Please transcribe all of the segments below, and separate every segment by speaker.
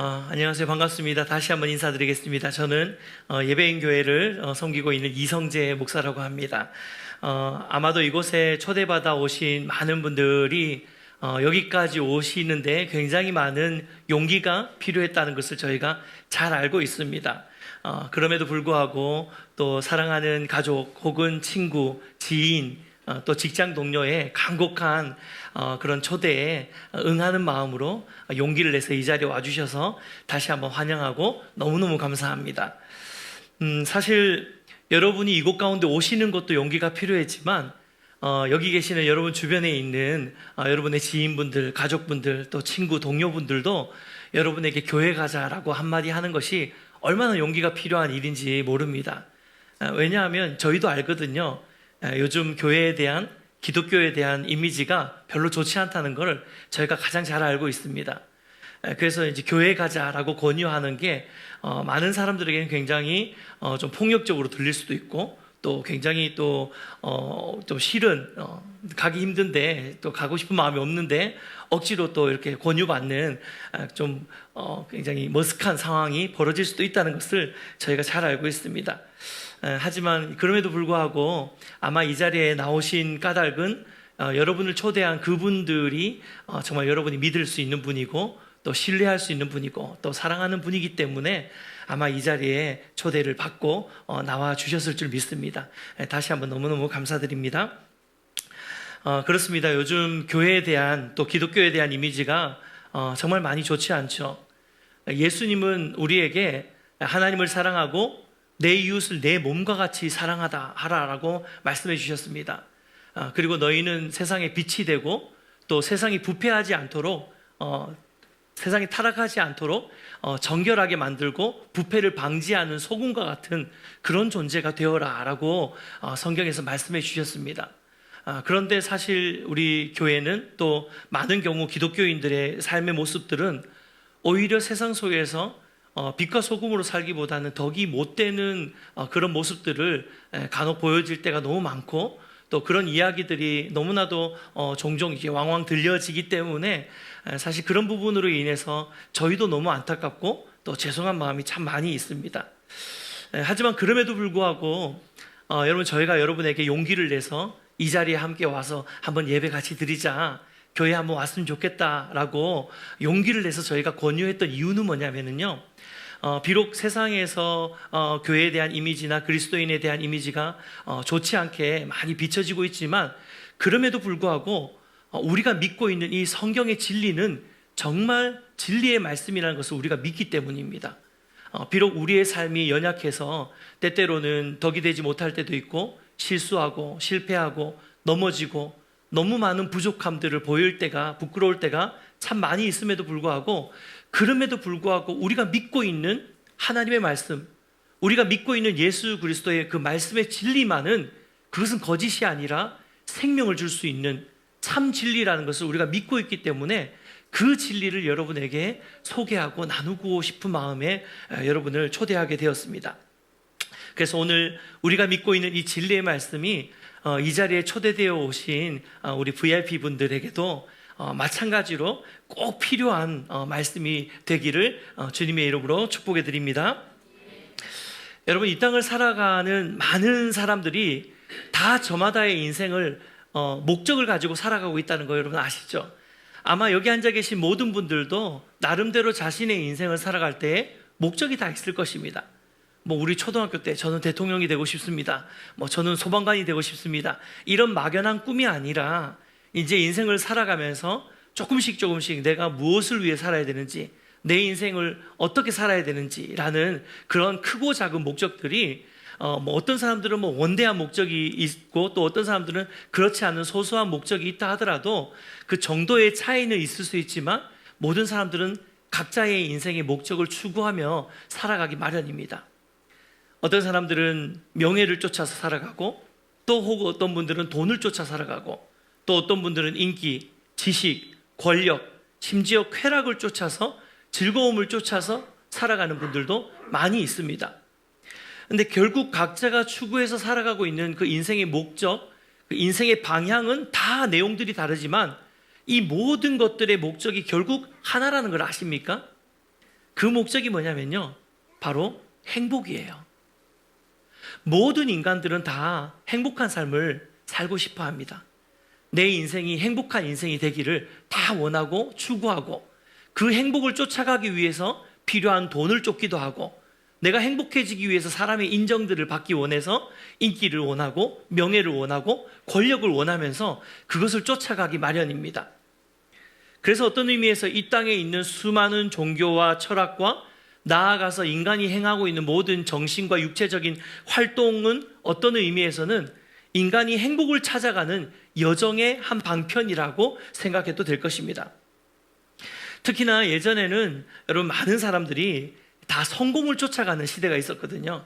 Speaker 1: 안녕하세요. 반갑습니다. 다시 한번 인사드리겠습니다. 저는 예배인 교회를 섬기고 있는 이성재 목사라고 합니다. 아마도 이곳에 초대받아 오신 많은 분들이 여기까지 오시는데 굉장히 많은 용기가 필요했다는 것을 저희가 잘 알고 있습니다. 그럼에도 불구하고 또 사랑하는 가족 혹은 친구, 지인, 또 직장 동료의 간곡한 그런 초대에 응하는 마음으로 용기를 내서 이 자리에 와주셔서 다시 한번 환영하고 너무너무 감사합니다. 사실 여러분이 이곳 가운데 오시는 것도 용기가 필요했지만 여기 계시는 여러분 주변에 있는 여러분의 지인분들, 가족분들, 또 친구, 동료분들도 여러분에게 교회 가자라고 한마디 하는 것이 얼마나 용기가 필요한 일인지 모릅니다. 왜냐하면 저희도 알거든요. 요즘 교회에 대한, 기독교에 대한 이미지가 별로 좋지 않다는 걸 저희가 가장 잘 알고 있습니다. 그래서 이제 교회 가자라고 권유하는 게 많은 사람들에게는 굉장히 좀 폭력적으로 들릴 수도 있고, 또 굉장히 좀 싫은, 가기 힘든데 또 가고 싶은 마음이 없는데 억지로 또 이렇게 권유받는 좀 굉장히 머쓱한 상황이 벌어질 수도 있다는 것을 저희가 잘 알고 있습니다. 하지만 그럼에도 불구하고 아마 이 자리에 나오신 까닭은 여러분을 초대한 그분들이 정말 여러분이 믿을 수 있는 분이고, 또 신뢰할 수 있는 분이고, 또 사랑하는 분이기 때문에 아마 이 자리에 초대를 받고 나와 주셨을 줄 믿습니다. 다시 한번 너무너무 감사드립니다. 그렇습니다. 요즘 교회에 대한, 또 기독교에 대한 이미지가 정말 많이 좋지 않죠. 예수님은 우리에게 하나님을 사랑하고 내 이웃을 내 몸과 같이 하라라고 말씀해 주셨습니다. 그리고 너희는 세상의 빛이 되고, 또 세상이 부패하지 않도록, 세상이 타락하지 않도록 정결하게 만들고 부패를 방지하는 소금과 같은 그런 존재가 되어라라고 성경에서 말씀해 주셨습니다. 그런데 사실 우리 교회는 또 많은 경우 기독교인들의 삶의 모습들은 오히려 세상 속에서 빛과 소금으로 살기보다는 덕이 못 되는 그런 모습들을 간혹 보여질 때가 너무 많고, 또 그런 이야기들이 너무나도 종종 이제 왕왕 들려지기 때문에 사실 그런 부분으로 인해서 저희도 너무 안타깝고 또 죄송한 마음이 참 많이 있습니다. 하지만 그럼에도 불구하고 여러분, 저희가 여러분에게 용기를 내서 이 자리에 함께 와서 한번 예배 같이 드리자, 교회 한번 왔으면 좋겠다라고 용기를 내서 저희가 권유했던 이유는 뭐냐면요, 비록 세상에서 교회에 대한 이미지나 그리스도인에 대한 이미지가 좋지 않게 많이 비춰지고 있지만, 그럼에도 불구하고 우리가 믿고 있는 이 성경의 진리는 정말 진리의 말씀이라는 것을 우리가 믿기 때문입니다. 비록 우리의 삶이 연약해서 때때로는 덕이 되지 못할 때도 있고, 실수하고 실패하고 넘어지고 너무 많은 부족함들을 보일 때가, 부끄러울 때가 참 많이 있음에도 불구하고, 그럼에도 불구하고 우리가 믿고 있는 하나님의 말씀, 우리가 믿고 있는 예수 그리스도의 그 말씀의 진리만은, 그것은 거짓이 아니라 생명을 줄 수 있는 참 진리라는 것을 우리가 믿고 있기 때문에 그 진리를 여러분에게 소개하고 나누고 싶은 마음에 여러분을 초대하게 되었습니다. 그래서 오늘 우리가 믿고 있는 이 진리의 말씀이 이 자리에 초대되어 오신 우리 VIP 분들에게도 마찬가지로 꼭 필요한 말씀이 되기를 주님의 이름으로 축복해 드립니다. 여러분, 이 땅을 살아가는 많은 사람들이 다 저마다의 인생을 목적을 가지고 살아가고 있다는 거 여러분 아시죠? 아마 여기 앉아 계신 모든 분들도 나름대로 자신의 인생을 살아갈 때 목적이 다 있을 것입니다. 우리 초등학교 때 저는 대통령이 되고 싶습니다. 저는 소방관이 되고 싶습니다. 이런 막연한 꿈이 아니라 이제 인생을 살아가면서 조금씩 내가 무엇을 위해 살아야 되는지, 내 인생을 어떻게 살아야 되는지라는 그런 크고 작은 목적들이 어떤 사람들은 원대한 목적이 있고, 또 어떤 사람들은 그렇지 않은 소소한 목적이 있다 하더라도 그 정도의 차이는 있을 수 있지만, 모든 사람들은 각자의 인생의 목적을 추구하며 살아가기 마련입니다. 어떤 사람들은 명예를 쫓아서 살아가고, 또 혹은 어떤 분들은 돈을 쫓아 살아가고, 또 어떤 분들은 인기, 지식, 권력, 심지어 쾌락을 쫓아서, 즐거움을 쫓아서 살아가는 분들도 많이 있습니다. 근데 결국 각자가 추구해서 살아가고 있는 그 인생의 목적, 그 인생의 방향은 다 내용들이 다르지만 이 모든 것들의 목적이 결국 하나라는 걸 아십니까? 그 목적이 뭐냐면요, 바로 행복이에요. 모든 인간들은 다 행복한 삶을 살고 싶어 합니다. 내 인생이 행복한 인생이 되기를 다 원하고 추구하고, 그 행복을 쫓아가기 위해서 필요한 돈을 쫓기도 하고, 내가 행복해지기 위해서 사람의 인정들을 받기 원해서 인기를 원하고 명예를 원하고 권력을 원하면서 그것을 쫓아가기 마련입니다. 그래서 어떤 의미에서 이 땅에 있는 수많은 종교와 철학과 나아가서 인간이 행하고 있는 모든 정신과 육체적인 활동은 어떤 의미에서는 인간이 행복을 찾아가는 여정의 한 방편이라고 생각해도 될 것입니다. 특히나 예전에는 여러분, 많은 사람들이 다 성공을 쫓아가는 시대가 있었거든요.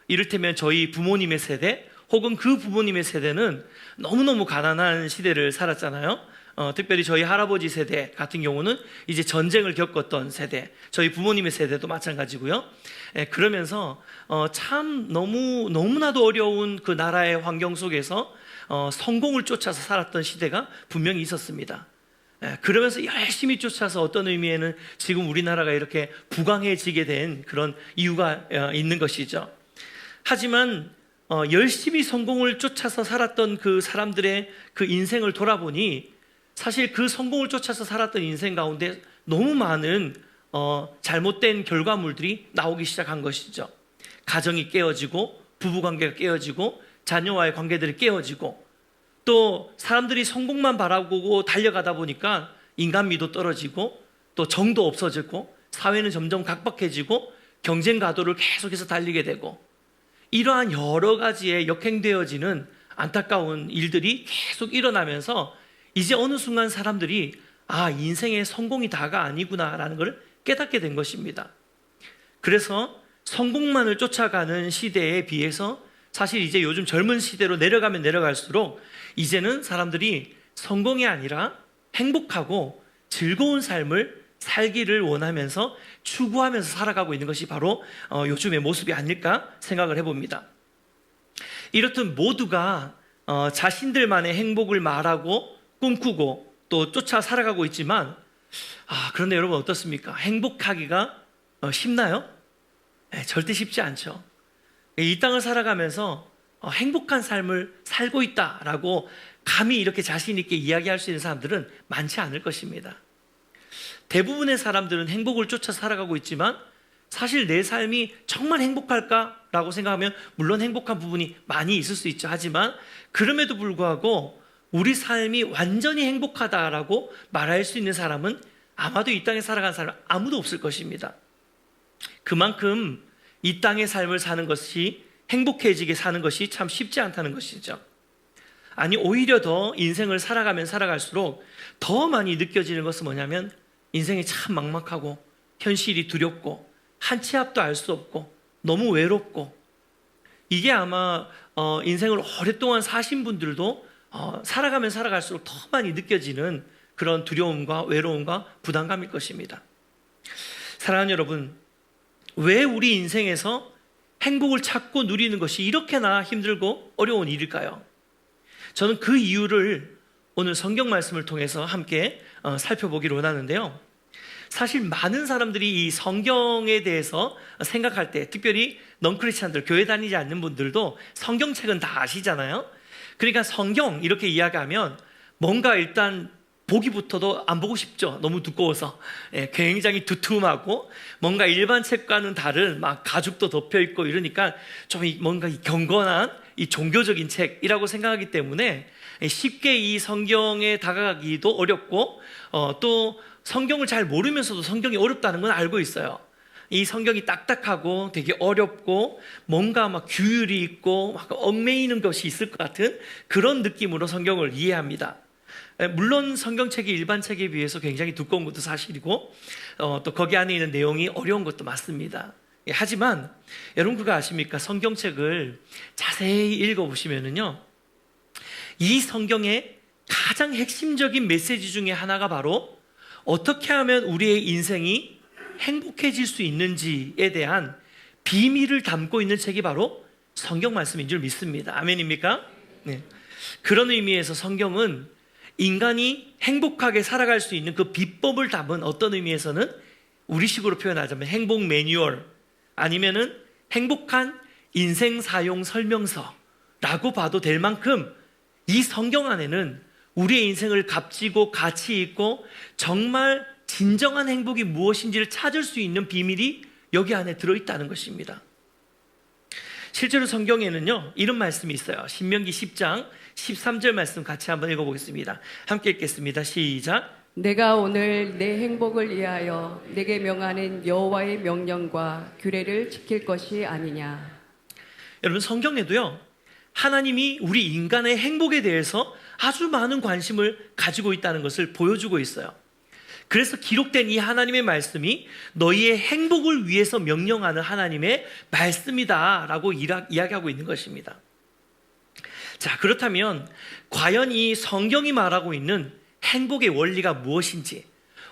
Speaker 1: 이를테면 저희 부모님의 세대 혹은 그 부모님의 세대는 너무너무 가난한 시대를 살았잖아요. 특별히 저희 할아버지 세대 같은 경우는 이제 전쟁을 겪었던 세대, 저희 부모님의 세대도 마찬가지고요. 그러면서 참 너무나도 어려운 그 나라의 환경 속에서 성공을 쫓아서 살았던 시대가 분명히 있었습니다. 그러면서 열심히 쫓아서 어떤 의미에는 지금 우리나라가 이렇게 부강해지게 된 그런 이유가 있는 것이죠. 하지만 열심히 성공을 쫓아서 살았던 그 사람들의 그 인생을 돌아보니 사실 그 성공을 쫓아서 살았던 인생 가운데 너무 많은 잘못된 결과물들이 나오기 시작한 것이죠. 가정이 깨어지고, 부부관계가 깨어지고, 자녀와의 관계들이 깨어지고, 또 사람들이 성공만 바라보고 달려가다 보니까 인간미도 떨어지고, 또 정도 없어지고, 사회는 점점 각박해지고, 경쟁 가도를 계속해서 달리게 되고, 이러한 여러 가지의 역행되어지는 안타까운 일들이 계속 일어나면서 이제 어느 순간 사람들이 인생의 성공이 다가 아니구나라는 걸 깨닫게 된 것입니다. 그래서 성공만을 쫓아가는 시대에 비해서 사실 이제 요즘 젊은 시대로 내려가면 내려갈수록 이제는 사람들이 성공이 아니라 행복하고 즐거운 삶을 살기를 원하면서 추구하면서 살아가고 있는 것이 바로 요즘의 모습이 아닐까 생각을 해봅니다. 이렇듯 모두가 자신들만의 행복을 말하고 꿈꾸고 또 쫓아 살아가고 있지만, 그런데 여러분 어떻습니까? 행복하기가 쉽나요? 절대 쉽지 않죠. 이 땅을 살아가면서 행복한 삶을 살고 있다라고 감히 이렇게 자신 있게 이야기할 수 있는 사람들은 많지 않을 것입니다. 대부분의 사람들은 행복을 쫓아 살아가고 있지만 사실 내 삶이 정말 행복할까라고 생각하면 물론 행복한 부분이 많이 있을 수 있죠. 하지만 그럼에도 불구하고 우리 삶이 완전히 행복하다라고 말할 수 있는 사람은 아마도 이 땅에 살아가는 사람 아무도 없을 것입니다. 그만큼 이 땅의 삶을 사는 것이, 행복해지게 사는 것이 참 쉽지 않다는 것이죠. 아니, 오히려 더 인생을 살아가면 살아갈수록 더 많이 느껴지는 것은 뭐냐면 인생이 참 막막하고 현실이 두렵고 한 치 앞도 알 수 없고 너무 외롭고, 이게 아마 인생을 오랫동안 사신 분들도 살아가면 살아갈수록 더 많이 느껴지는 그런 두려움과 외로움과 부담감일 것입니다. 사랑하는 여러분, 왜 우리 인생에서 행복을 찾고 누리는 것이 이렇게나 힘들고 어려운 일일까요? 저는 그 이유를 오늘 성경 말씀을 통해서 함께 살펴보기를 원하는데요. 사실 많은 사람들이 이 성경에 대해서 생각할 때, 특별히 넌크리스찬들, 교회 다니지 않는 분들도 성경책은 다 아시잖아요. 그러니까 성경 이렇게 이야기하면 뭔가 일단 보기부터도 안 보고 싶죠. 너무 두꺼워서. 굉장히 두툼하고 뭔가 일반 책과는 다른 막 가죽도 덮여 있고 이러니까 좀 뭔가 경건한 이 종교적인 책이라고 생각하기 때문에 쉽게 이 성경에 다가가기도 어렵고, 또 성경을 잘 모르면서도 성경이 어렵다는 건 알고 있어요. 이 성경이 딱딱하고 되게 어렵고 뭔가 막 규율이 있고 막 얽매이는 것이 있을 것 같은 그런 느낌으로 성경을 이해합니다. 물론 성경책이 일반 책에 비해서 굉장히 두꺼운 것도 사실이고, 또 거기 안에 있는 내용이 어려운 것도 맞습니다. 하지만 여러분 그거 아십니까? 성경책을 자세히 읽어보시면은요, 이 성경의 가장 핵심적인 메시지 중에 하나가 바로 어떻게 하면 우리의 인생이 행복해질 수 있는지에 대한 비밀을 담고 있는 책이 바로 성경 말씀인 줄 믿습니다. 아멘입니까? 네. 그런 의미에서 성경은 인간이 행복하게 살아갈 수 있는 그 비법을 담은, 어떤 의미에서는 우리식으로 표현하자면 행복 매뉴얼 아니면은 행복한 인생 사용 설명서라고 봐도 될 만큼 이 성경 안에는 우리의 인생을 값지고 가치 있고 정말 진정한 행복이 무엇인지를 찾을 수 있는 비밀이 여기 안에 들어있다는 것입니다. 실제로 성경에는요 이런 말씀이 있어요. 신명기 10장 13절 말씀 같이 한번 읽어보겠습니다. 함께 읽겠습니다. 시작.
Speaker 2: 내가 오늘 내 행복을 위하여 내게 명하는 여호와의 명령과 규례를 지킬 것이 아니냐.
Speaker 1: 여러분 성경에도요 하나님이 우리 인간의 행복에 대해서 아주 많은 관심을 가지고 있다는 것을 보여주고 있어요. 그래서 기록된 이 하나님의 말씀이 너희의 행복을 위해서 명령하는 하나님의 말씀이다라고 이야기하고 있는 것입니다. 자, 그렇다면 과연 이 성경이 말하고 있는 행복의 원리가 무엇인지,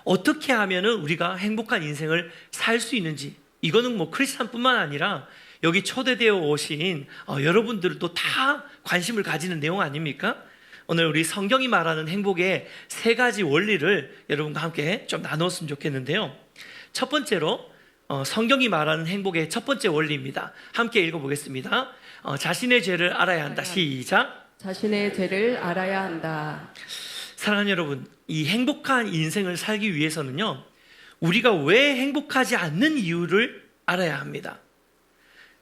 Speaker 1: 어떻게 하면 우리가 행복한 인생을 살 수 있는지, 이거는 뭐 크리스찬뿐만 아니라 여기 초대되어 오신 여러분들도 다 관심을 가지는 내용 아닙니까? 오늘 우리 성경이 말하는 행복의 세 가지 원리를 여러분과 함께 좀 나눴으면 좋겠는데요. 첫 번째로 성경이 말하는 행복의 첫 번째 원리입니다. 함께 읽어보겠습니다. 자신의 죄를 알아야 한다. 시작.
Speaker 2: 자신의 죄를 알아야 한다.
Speaker 1: 사랑하는 여러분, 이 행복한 인생을 살기 위해서는요 우리가 왜 행복하지 않는 이유를 알아야 합니다.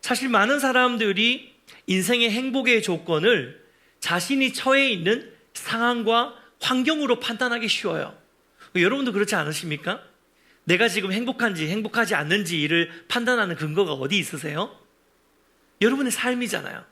Speaker 1: 사실 많은 사람들이 인생의 행복의 조건을 자신이 처해 있는 상황과 환경으로 판단하기 쉬워요. 여러분도 그렇지 않으십니까? 내가 지금 행복한지 행복하지 않는지를 판단하는 근거가 어디 있으세요? 여러분의 삶이잖아요.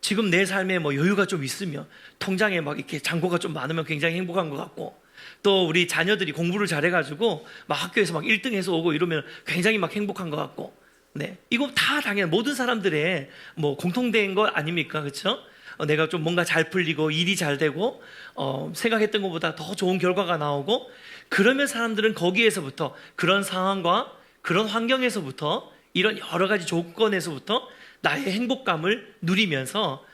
Speaker 1: 지금 내 삶에 뭐 여유가 좀 있으면, 통장에 막 이렇게 잔고가 좀 많으면 굉장히 행복한 것 같고, 또 우리 자녀들이 공부를 잘해가지고 막 학교에서 막 1등해서 오고 이러면 굉장히 막 행복한 것 같고, 네, 이거 다 당연 모든 사람들의 뭐 공통된 것 아닙니까, 그렇죠? 내가 좀 뭔가 잘 풀리고 일이 잘 되고 생각했던 것보다 더 좋은 결과가 나오고, 그러면 사람들은 거기에서부터, 그런 상황과 그런 환경에서부터, 이런 여러 가지 조건에서부터 나의 행복감을 누리면서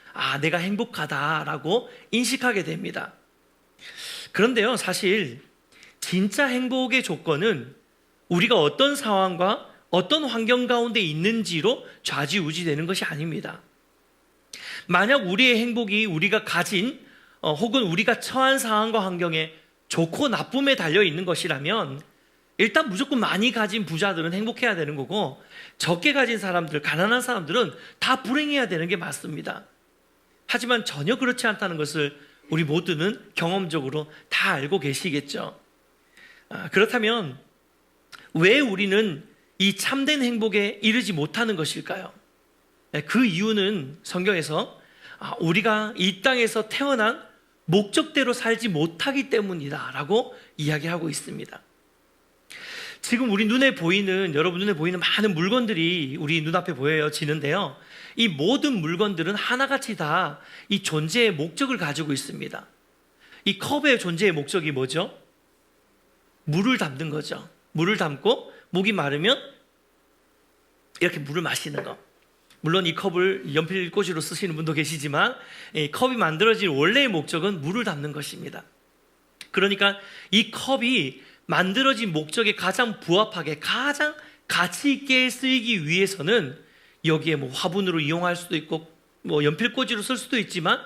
Speaker 1: 내가 행복하다라고 인식하게 됩니다. 그런데요, 사실 진짜 행복의 조건은 우리가 어떤 상황과 어떤 환경 가운데 있는지로 좌지우지되는 것이 아닙니다. 만약 우리의 행복이 우리가 가진 혹은 우리가 처한 상황과 환경에 좋고 나쁨에 달려 있는 것이라면 일단 무조건 많이 가진 부자들은 행복해야 되는 거고, 적게 가진 사람들, 가난한 사람들은 다 불행해야 되는 게 맞습니다. 하지만 전혀 그렇지 않다는 것을 우리 모두는 경험적으로 다 알고 계시겠죠. 그렇다면 왜 우리는 이 참된 행복에 이르지 못하는 것일까요? 그 이유는 성경에서 우리가 이 땅에서 태어난 목적대로 살지 못하기 때문이다 라고 이야기하고 있습니다. 지금 우리 눈에 보이는, 여러분 눈에 보이는 많은 물건들이 우리 눈앞에 보여지는데요, 이 모든 물건들은 하나같이 다 이 존재의 목적을 가지고 있습니다. 이 컵의 존재의 목적이 뭐죠? 물을 담는 거죠. 물을 담고 목이 마르면 이렇게 물을 마시는 거. 물론 이 컵을 연필꽂이로 쓰시는 분도 계시지만 이 컵이 만들어진 원래의 목적은 물을 담는 것입니다. 그러니까 이 컵이 만들어진 목적에 가장 부합하게, 가장 가치 있게 쓰이기 위해서는 여기에 뭐 화분으로 이용할 수도 있고 뭐 연필꽂이로 쓸 수도 있지만,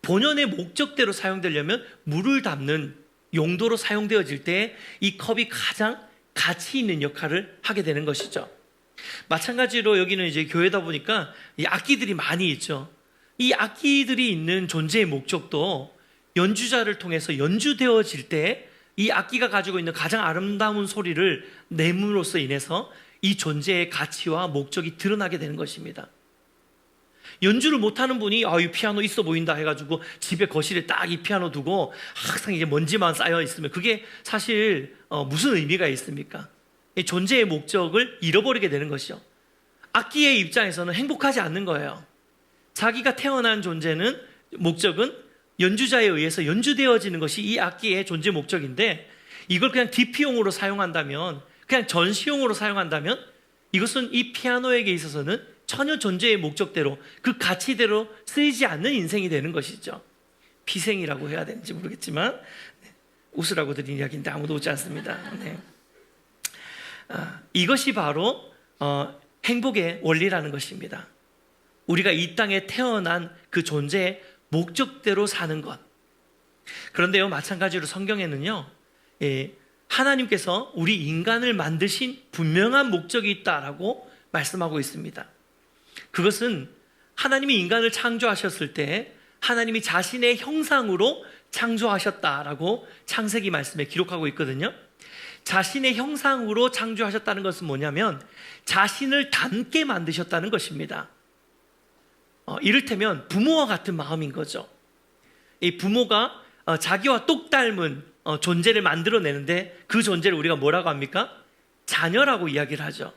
Speaker 1: 본연의 목적대로 사용되려면 물을 담는 용도로 사용되어질 때 이 컵이 가장 가치 있는 역할을 하게 되는 것이죠. 마찬가지로 여기는 이제 교회다 보니까 이 악기들이 많이 있죠. 이 악기들이 있는 존재의 목적도 연주자를 통해서 연주되어질 때 이 악기가 가지고 있는 가장 아름다운 소리를 내므로써 인해서 이 존재의 가치와 목적이 드러나게 되는 것입니다. 연주를 못하는 분이 이 피아노 있어 보인다 해가지고 집에 거실에 딱 이 피아노 두고 항상 이제 먼지만 쌓여 있으면 그게 사실 무슨 의미가 있습니까? 이 존재의 목적을 잃어버리게 되는 것이죠. 악기의 입장에서는 행복하지 않는 거예요. 자기가 태어난 존재는, 목적은 연주자에 의해서 연주되어지는 것이 이 악기의 존재 목적인데, 이걸 그냥 DP용으로 사용한다면, 그냥 전시용으로 사용한다면 이것은 이 피아노에게 있어서는 전혀 존재의 목적대로, 그 가치대로 쓰이지 않는 인생이 되는 것이죠. 피생이라고 해야 되는지 모르겠지만 웃으라고 드린 이야기인데 아무도 웃지 않습니다. 네. 이것이 바로 행복의 원리라는 것입니다. 우리가 이 땅에 태어난 그 존재의 목적대로 사는 것. 그런데요, 마찬가지로 성경에는요, 하나님께서 우리 인간을 만드신 분명한 목적이 있다라고 말씀하고 있습니다. 그것은 하나님이 인간을 창조하셨을 때 하나님이 자신의 형상으로 창조하셨다라고 창세기 말씀에 기록하고 있거든요. 자신의 형상으로 창조하셨다는 것은 뭐냐면 자신을 닮게 만드셨다는 것입니다. 이를테면 부모와 같은 마음인 거죠. 이 부모가 자기와 똑 닮은 존재를 만들어내는데 그 존재를 우리가 뭐라고 합니까? 자녀라고 이야기를 하죠.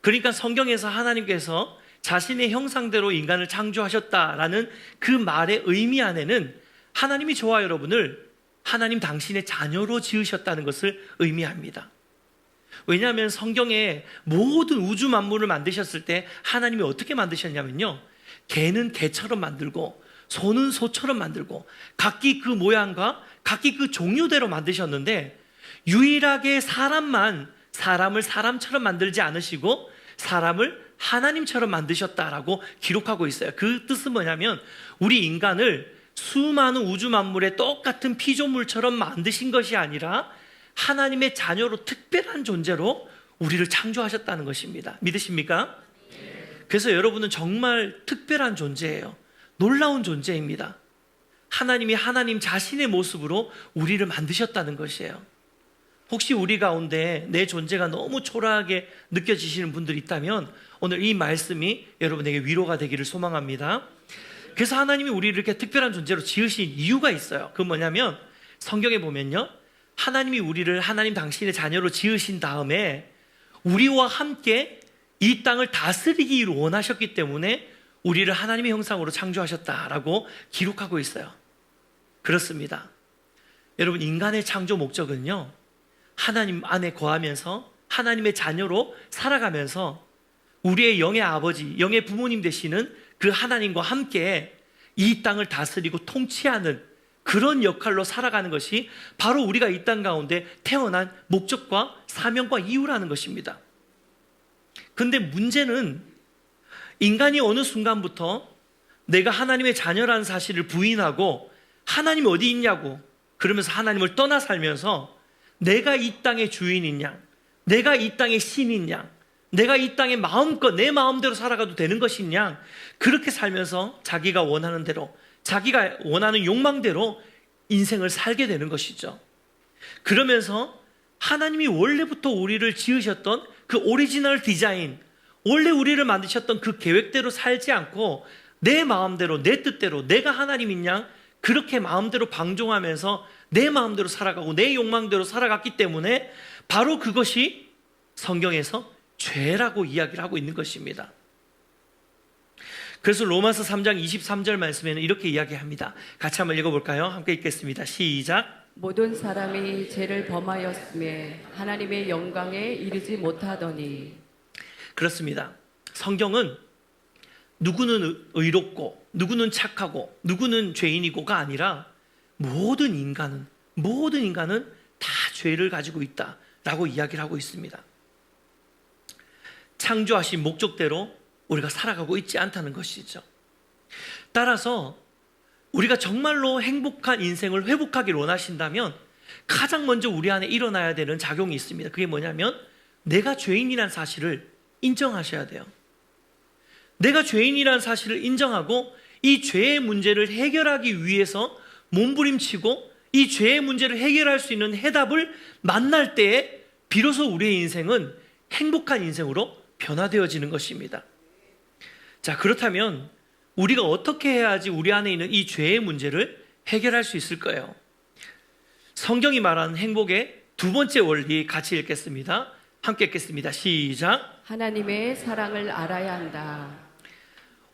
Speaker 1: 그러니까 성경에서 하나님께서 자신의 형상대로 인간을 창조하셨다라는 그 말의 의미 안에는 하나님이 저와 여러분을 하나님 당신의 자녀로 지으셨다는 것을 의미합니다. 왜냐하면 성경에 모든 우주 만물을 만드셨을 때 하나님이 어떻게 만드셨냐면요, 개는 개처럼 만들고 소는 소처럼 만들고 각기 그 모양과 각기 그 종류대로 만드셨는데 유일하게 사람만 사람을 사람처럼 만들지 않으시고 사람을 하나님처럼 만드셨다라고 기록하고 있어요. 그 뜻은 뭐냐면 우리 인간을 수많은 우주 만물의 똑같은 피조물처럼 만드신 것이 아니라 하나님의 자녀로 특별한 존재로 우리를 창조하셨다는 것입니다. 믿으십니까? 그래서 여러분은 정말 특별한 존재예요. 놀라운 존재입니다. 하나님이 하나님 자신의 모습으로 우리를 만드셨다는 것이에요. 혹시 우리 가운데 내 존재가 너무 초라하게 느껴지시는 분들이 있다면 오늘 이 말씀이 여러분에게 위로가 되기를 소망합니다. 그래서 하나님이 우리를 이렇게 특별한 존재로 지으신 이유가 있어요. 그건 뭐냐면 성경에 보면요, 하나님이 우리를 하나님 당신의 자녀로 지으신 다음에 우리와 함께 이 땅을 다스리기를 원하셨기 때문에 우리를 하나님의 형상으로 창조하셨다라고 기록하고 있어요. 그렇습니다. 여러분, 인간의 창조 목적은요, 하나님 안에 거하면서 하나님의 자녀로 살아가면서 우리의 영의 아버지, 영의 부모님 되시는 그 하나님과 함께 이 땅을 다스리고 통치하는 그런 역할로 살아가는 것이 바로 우리가 이 땅 가운데 태어난 목적과 사명과 이유라는 것입니다. 근데 문제는 인간이 어느 순간부터 내가 하나님의 자녀라는 사실을 부인하고 하나님이 어디 있냐고 그러면서 하나님을 떠나 살면서 내가 이 땅의 주인인 양, 내가 이 땅의 신인 양, 내가 이 땅에 마음껏 내 마음대로 살아가도 되는 것인 양, 그렇게 살면서 자기가 원하는 대로, 자기가 원하는 욕망대로 인생을 살게 되는 것이죠. 그러면서 하나님이 원래부터 우리를 지으셨던 그 오리지널 디자인, 원래 우리를 만드셨던 그 계획대로 살지 않고 내 마음대로, 내 뜻대로, 내가 하나님인 양 그렇게 마음대로 방종하면서 내 마음대로 살아가고 내 욕망대로 살아갔기 때문에 바로 그것이 성경에서 죄라고 이야기를 하고 있는 것입니다. 그래서 로마서 3장 23절 말씀에는 이렇게 이야기합니다. 같이 한번 읽어볼까요? 함께 읽겠습니다. 시작.
Speaker 2: 모든 사람이 죄를 범하였음에 하나님의 영광에 이르지 못하더니.
Speaker 1: 그렇습니다. 성경은 누구는 의롭고 누구는 착하고 누구는 죄인이고가 아니라 모든 인간은 다 죄를 가지고 있다라고 이야기를 하고 있습니다. 창조하신 목적대로 우리가 살아가고 있지 않다는 것이죠. 따라서 우리가 정말로 행복한 인생을 회복하기를 원하신다면 가장 먼저 우리 안에 일어나야 되는 작용이 있습니다. 그게 뭐냐면 내가 죄인이라는 사실을 인정하셔야 돼요. 내가 죄인이라는 사실을 인정하고 이 죄의 문제를 해결하기 위해서 몸부림치고 이 죄의 문제를 해결할 수 있는 해답을 만날 때에 비로소 우리의 인생은 행복한 인생으로 변화되어지는 것입니다. 자, 그렇다면 우리가 어떻게 해야지 우리 안에 있는 이 죄의 문제를 해결할 수 있을까요? 성경이 말하는 행복의 두 번째 원리 같이 읽겠습니다. 함께 읽겠습니다. 시작.
Speaker 2: 하나님의 사랑을 알아야 한다.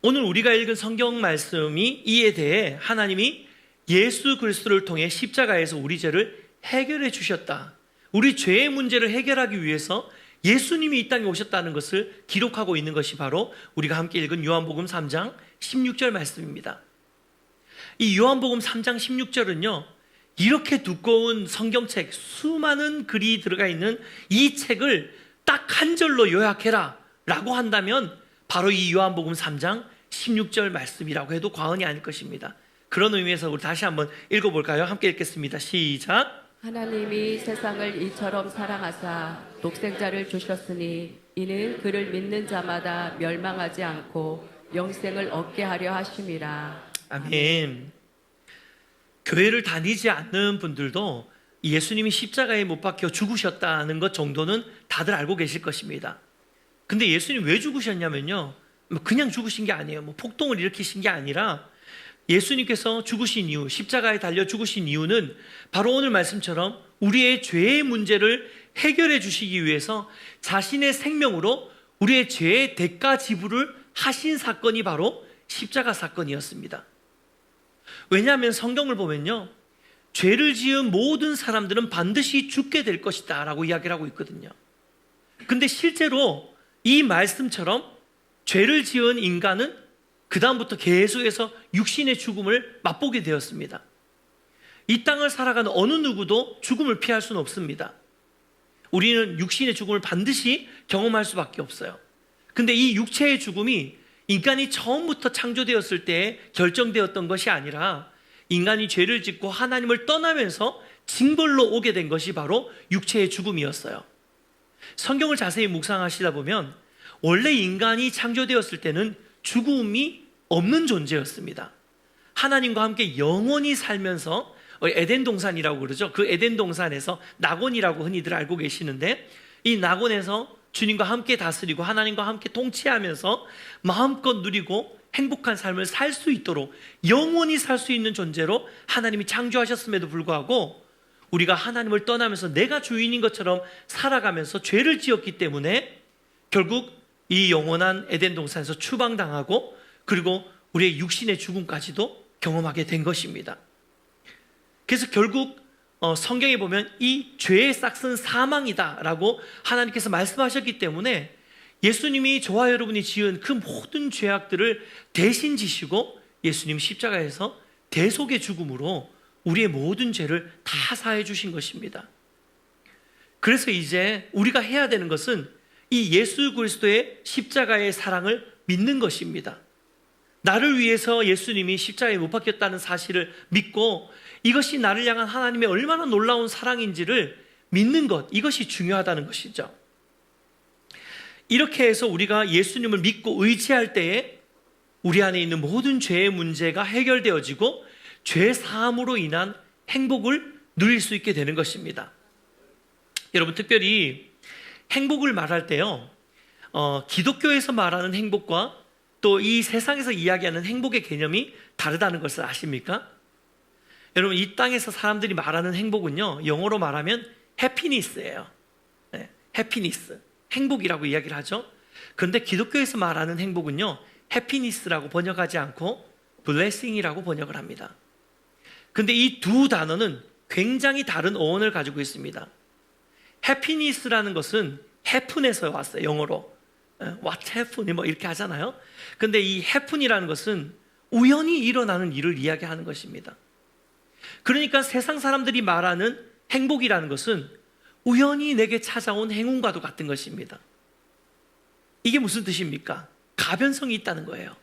Speaker 1: 오늘 우리가 읽은 성경 말씀이 이에 대해 하나님이 예수 그리스도를 통해 십자가에서 우리 죄를 해결해 주셨다. 우리 죄의 문제를 해결하기 위해서 예수님이 이 땅에 오셨다는 것을 기록하고 있는 것이 바로 우리가 함께 읽은 요한복음 3장 16절 말씀입니다. 이 요한복음 3장 16절은요, 이렇게 두꺼운 성경책, 수많은 글이 들어가 있는 이 책을 딱 한 절로 요약해라 라고 한다면 바로 이 요한복음 3장 16절 말씀이라고 해도 과언이 아닐 것입니다. 그런 의미에서 우리 다시 한번 읽어볼까요? 함께 읽겠습니다. 시작.
Speaker 2: 하나님이 세상을 이처럼 사랑하사 독생자를 주셨으니 이는 그를 믿는 자마다 멸망하지 않고 영생을 얻게 하려 하심이라.
Speaker 1: 아멘. 교회를 다니지 않는 분들도 예수님이 십자가에 못 박혀 죽으셨다는 것 정도는 다들 알고 계실 것입니다. 근데 예수님 왜 죽으셨냐면요, 그냥 죽으신 게 아니에요. 폭동을 일으키신 게 아니라 예수님께서 죽으신 이유, 십자가에 달려 죽으신 이유는 바로 오늘 말씀처럼 우리의 죄의 문제를 해결해 주시기 위해서 자신의 생명으로 우리의 죄의 대가 지불을 하신 사건이 바로 십자가 사건이었습니다. 왜냐하면 성경을 보면요, 죄를 지은 모든 사람들은 반드시 죽게 될 것이다 라고 이야기를 하고 있거든요. 근데 실제로 이 말씀처럼 죄를 지은 인간은 그 다음부터 계속해서 육신의 죽음을 맛보게 되었습니다. 이 땅을 살아가는 어느 누구도 죽음을 피할 수는 없습니다. 우리는 육신의 죽음을 반드시 경험할 수밖에 없어요. 근데 이 육체의 죽음이 인간이 처음부터 창조되었을 때 결정되었던 것이 아니라 인간이 죄를 짓고 하나님을 떠나면서 징벌로 오게 된 것이 바로 육체의 죽음이었어요. 성경을 자세히 묵상하시다 보면 원래 인간이 창조되었을 때는 죽음이 없는 존재였습니다. 하나님과 함께 영원히 살면서 에덴 동산이라고 그러죠. 그 에덴 동산에서 낙원이라고 흔히들 알고 계시는데, 이 낙원에서 주님과 함께 다스리고 하나님과 함께 통치하면서 마음껏 누리고 행복한 삶을 살 수 있도록 영원히 살 수 있는 존재로 하나님이 창조하셨음에도 불구하고 우리가 하나님을 떠나면서 내가 주인인 것처럼 살아가면서 죄를 지었기 때문에 결국 이 영원한 에덴 동산에서 추방당하고 그리고 우리의 육신의 죽음까지도 경험하게 된 것입니다. 그래서 결국 성경에 보면 이 죄의 싹은 사망이다라고 하나님께서 말씀하셨기 때문에 예수님이 저와 여러분이 지은 그 모든 죄악들을 대신 지시고 예수님 십자가에서 대속의 죽음으로 우리의 모든 죄를 다 사해 주신 것입니다. 그래서 이제 우리가 해야 되는 것은 이 예수 그리스도의 십자가의 사랑을 믿는 것입니다. 나를 위해서 예수님이 십자가에 못 박혔다는 사실을 믿고 이것이 나를 향한 하나님의 얼마나 놀라운 사랑인지를 믿는 것, 이것이 중요하다는 것이죠. 이렇게 해서 우리가 예수님을 믿고 의지할 때에 우리 안에 있는 모든 죄의 문제가 해결되어지고 죄 사함으로 인한 행복을 누릴 수 있게 되는 것입니다. 여러분, 특별히 행복을 말할 때요, 기독교에서 말하는 행복과 또 이 세상에서 이야기하는 행복의 개념이 다르다는 것을 아십니까? 여러분, 이 땅에서 사람들이 말하는 행복은요, 영어로 말하면 해피니스예요. 네, 해피니스, 행복이라고 이야기를 하죠. 그런데 기독교에서 말하는 행복은요, 해피니스라고 번역하지 않고 블레싱이라고 번역을 합니다. 근데 이 두 단어는 굉장히 다른 어원을 가지고 있습니다. 해피니스라는 것은 해픈에서 왔어요, 영어로. What happened? 뭐 이렇게 하잖아요. 근데 이 happen이라는 것은 우연히 일어나는 일을 이야기하는 것입니다. 그러니까 세상 사람들이 말하는 행복이라는 것은 우연히 내게 찾아온 행운과도 같은 것입니다. 이게 무슨 뜻입니까? 가변성이 있다는 거예요.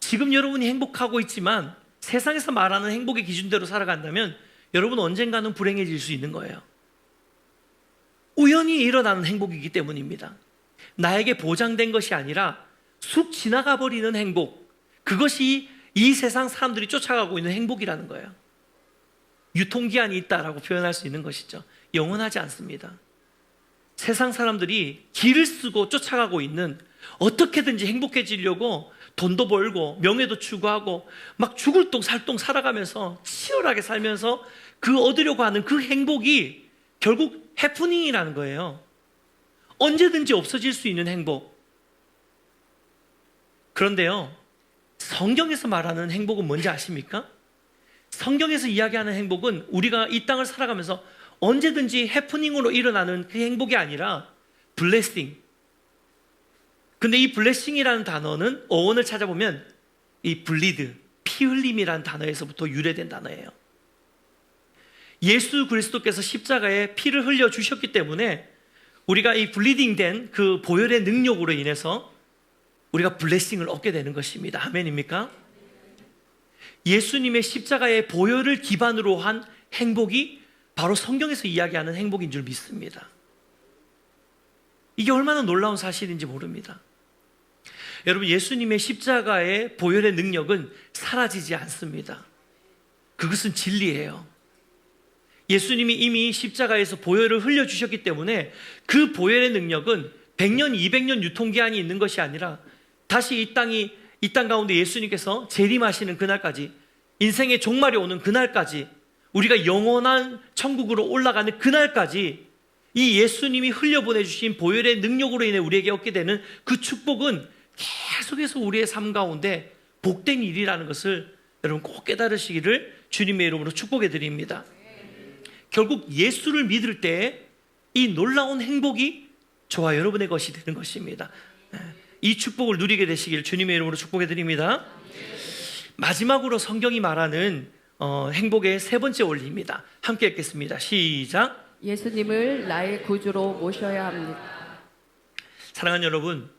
Speaker 1: 지금 여러분이 행복하고 있지만 세상에서 말하는 행복의 기준대로 살아간다면 여러분 언젠가는 불행해질 수 있는 거예요. 우연히 일어나는 행복이기 때문입니다. 나에게 보장된 것이 아니라 쑥 지나가 버리는 행복, 그것이 이 세상 사람들이 쫓아가고 있는 행복이라는 거예요. 유통기한이 있다라고 표현할 수 있는 것이죠. 영원하지 않습니다. 세상 사람들이 길을 쓰고 쫓아가고 있는, 어떻게든지 행복해지려고 돈도 벌고 명예도 추구하고 막 죽을 똥 살똥 살아가면서 치열하게 살면서 그 얻으려고 하는 그 행복이 결국 해프닝이라는 거예요. 언제든지 없어질 수 있는 행복. 그런데요, 성경에서 말하는 행복은 뭔지 아십니까? 성경에서 이야기하는 행복은 우리가 이 땅을 살아가면서 언제든지 해프닝으로 일어나는 그 행복이 아니라 블레싱. 근데 이 블레싱이라는 단어는 어원을 찾아보면 이 블리드, 피 흘림이라는 단어에서부터 유래된 단어예요. 예수 그리스도께서 십자가에 피를 흘려 주셨기 때문에 우리가 이 블리딩된 그 보혈의 능력으로 인해서 우리가 블레싱을 얻게 되는 것입니다. 아멘입니까? 예수님의 십자가의 보혈을 기반으로 한 행복이 바로 성경에서 이야기하는 행복인 줄 믿습니다. 이게 얼마나 놀라운 사실인지 모릅니다. 여러분, 예수님의 십자가의 보혈의 능력은 사라지지 않습니다. 그것은 진리예요. 예수님이 이미 십자가에서 보혈을 흘려주셨기 때문에 그 보혈의 능력은 100년, 200년 유통기한이 있는 것이 아니라 다시 이 땅 가운데 예수님께서 재림하시는 그날까지, 인생의 종말이 오는 그날까지, 우리가 영원한 천국으로 올라가는 그날까지 이 예수님이 흘려보내주신 보혈의 능력으로 인해 우리에게 얻게 되는 그 축복은 계속해서 우리의 삶 가운데 복된 일이라는 것을 여러분 꼭 깨달으시기를 주님의 이름으로 축복해 드립니다. 결국 예수를 믿을 때 이 놀라운 행복이 저와 여러분의 것이 되는 것입니다. 이 축복을 누리게 되시길 주님의 이름으로 축복해 드립니다. 마지막으로 성경이 말하는 행복의 세 번째 원리입니다. 함께 읽겠습니다. 시작.
Speaker 2: 예수님을 나의 구주로 모셔야 합니다.
Speaker 1: 사랑하는 여러분,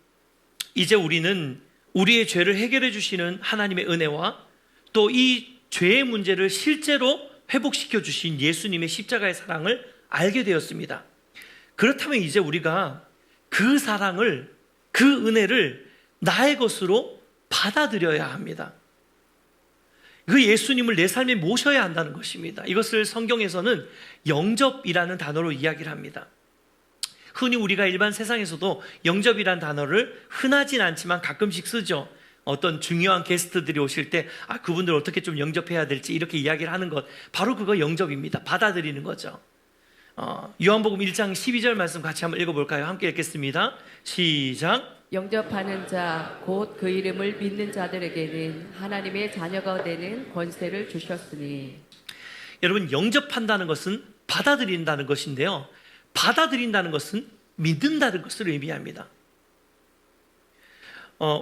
Speaker 1: 이제 우리는 우리의 죄를 해결해 주시는 하나님의 은혜와 또 이 죄의 문제를 실제로 회복시켜 주신 예수님의 십자가의 사랑을 알게 되었습니다. 그렇다면 이제 우리가 그 사랑을, 그 은혜를 나의 것으로 받아들여야 합니다. 그 예수님을 내 삶에 모셔야 한다는 것입니다. 이것을 성경에서는 영접이라는 단어로 이야기를 합니다. 흔히 우리가 일반 세상에서도 영접이라는 단어를 흔하진 않지만 가끔씩 쓰죠. 어떤 중요한 게스트들이 오실 때 그분들 어떻게 좀 영접해야 될지 이렇게 이야기를 하는 것, 바로 그거 영접입니다. 받아들이는 거죠. 요한복음 1장 12절 말씀 같이 한번 읽어볼까요? 함께 읽겠습니다. 시작.
Speaker 2: 영접하는 자, 곧 그 이름을 믿는 자들에게는 하나님의 자녀가 되는 권세를 주셨으니.
Speaker 1: 여러분, 영접한다는 것은 받아들인다는 것인데요, 받아들인다는 것은 믿는다는 것을 의미합니다.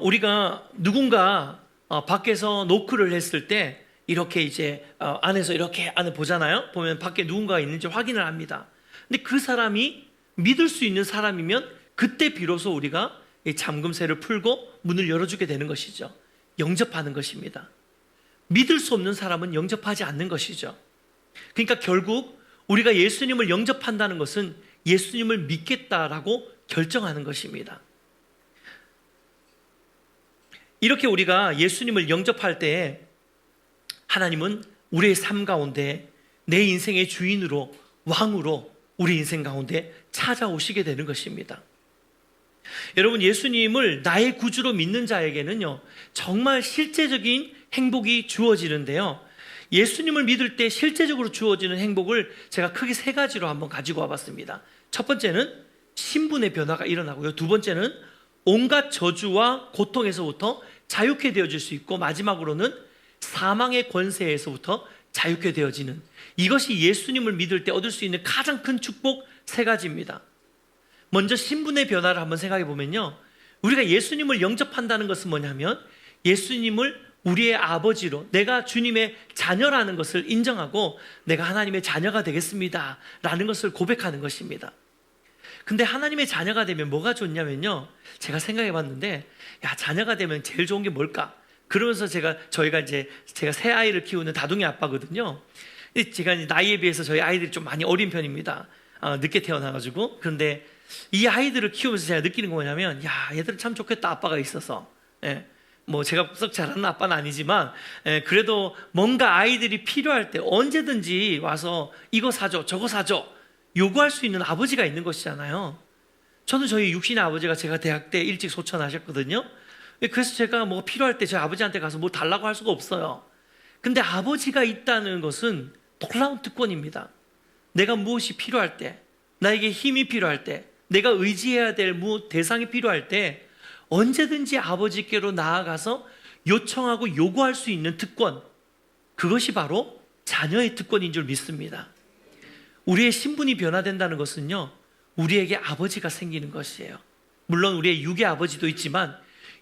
Speaker 1: 우리가 누군가 밖에서 노크를 했을 때 이렇게 이제 안에서 이렇게 안을 보잖아요. 보면 밖에 누군가가 있는지 확인을 합니다. 근데 그 사람이 믿을 수 있는 사람이면 그때 비로소 우리가 이 잠금쇠를 풀고 문을 열어주게 되는 것이죠. 영접하는 것입니다. 믿을 수 없는 사람은 영접하지 않는 것이죠. 그러니까 결국 우리가 예수님을 영접한다는 것은 예수님을 믿겠다라고 결정하는 것입니다. 이렇게 우리가 예수님을 영접할 때 하나님은 우리의 삶 가운데 내 인생의 주인으로, 왕으로 우리 인생 가운데 찾아오시게 되는 것입니다. 여러분, 예수님을 나의 구주로 믿는 자에게는요, 정말 실제적인 행복이 주어지는데요, 예수님을 믿을 때 실제적으로 주어지는 행복을 제가 크게 세 가지로 한번 가지고 와봤습니다. 첫 번째는 신분의 변화가 일어나고요, 두 번째는 온갖 저주와 고통에서부터 자유케 되어질 수 있고, 마지막으로는 사망의 권세에서부터 자유케 되어지는, 이것이 예수님을 믿을 때 얻을 수 있는 가장 큰 축복 세 가지입니다. 먼저 신분의 변화를 한번 생각해 보면요, 우리가 예수님을 영접한다는 것은 뭐냐면 예수님을 우리의 아버지로, 내가 주님의 자녀라는 것을 인정하고 내가 하나님의 자녀가 되겠습니다 라는 것을 고백하는 것입니다. 근데 하나님의 자녀가 되면 뭐가 좋냐면요, 제가 생각해 봤는데, 자녀가 되면 제일 좋은 게 뭘까? 그러면서 제가 새 아이를 키우는 다둥이 아빠거든요. 제가 나이에 비해서 저희 아이들이 좀 많이 어린 편입니다. 늦게 태어나가지고. 그런데 이 아이들을 키우면서 제가 느끼는 거 뭐냐면, 얘들은 참 좋겠다, 아빠가 있어서. 뭐 제가 썩 잘하는 아빠는 아니지만, 그래도 뭔가 아이들이 필요할 때 언제든지 와서 이거 사줘, 저거 사줘 요구할 수 있는 아버지가 있는 것이잖아요. 저는 저희 육신의 아버지가 제가 대학 때 일찍 소천하셨거든요. 그래서 제가 뭐 필요할 때 저희 아버지한테 가서 뭐 달라고 할 수가 없어요. 근데 아버지가 있다는 것은 놀라운 특권입니다. 내가 무엇이 필요할 때, 나에게 힘이 필요할 때, 내가 의지해야 될 대상이 필요할 때 언제든지 아버지께로 나아가서 요청하고 요구할 수 있는 특권, 그것이 바로 자녀의 특권인 줄 믿습니다. 우리의 신분이 변화된다는 것은요, 우리에게 아버지가 생기는 것이에요. 물론 우리의 육의 아버지도 있지만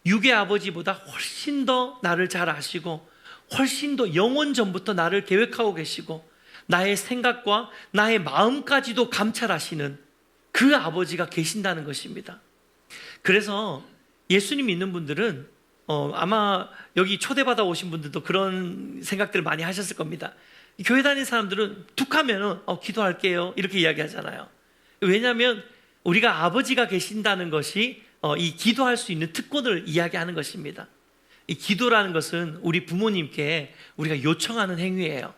Speaker 1: 육의 아버지보다 훨씬 더 나를 잘 아시고 훨씬 더 영원 전부터 나를 계획하고 계시고 나의 생각과 나의 마음까지도 감찰하시는 그 아버지가 계신다는 것입니다. 그래서 예수님 믿는 분들은 아마 여기 초대받아 오신 분들도 그런 생각들을 많이 하셨을 겁니다. 교회 다니는 사람들은 툭 하면은 기도할게요 이렇게 이야기하잖아요. 왜냐하면 우리가 아버지가 계신다는 것이 이 기도할 수 있는 특권을 이야기하는 것입니다. 이 기도라는 것은 우리 부모님께 우리가 요청하는 행위예요.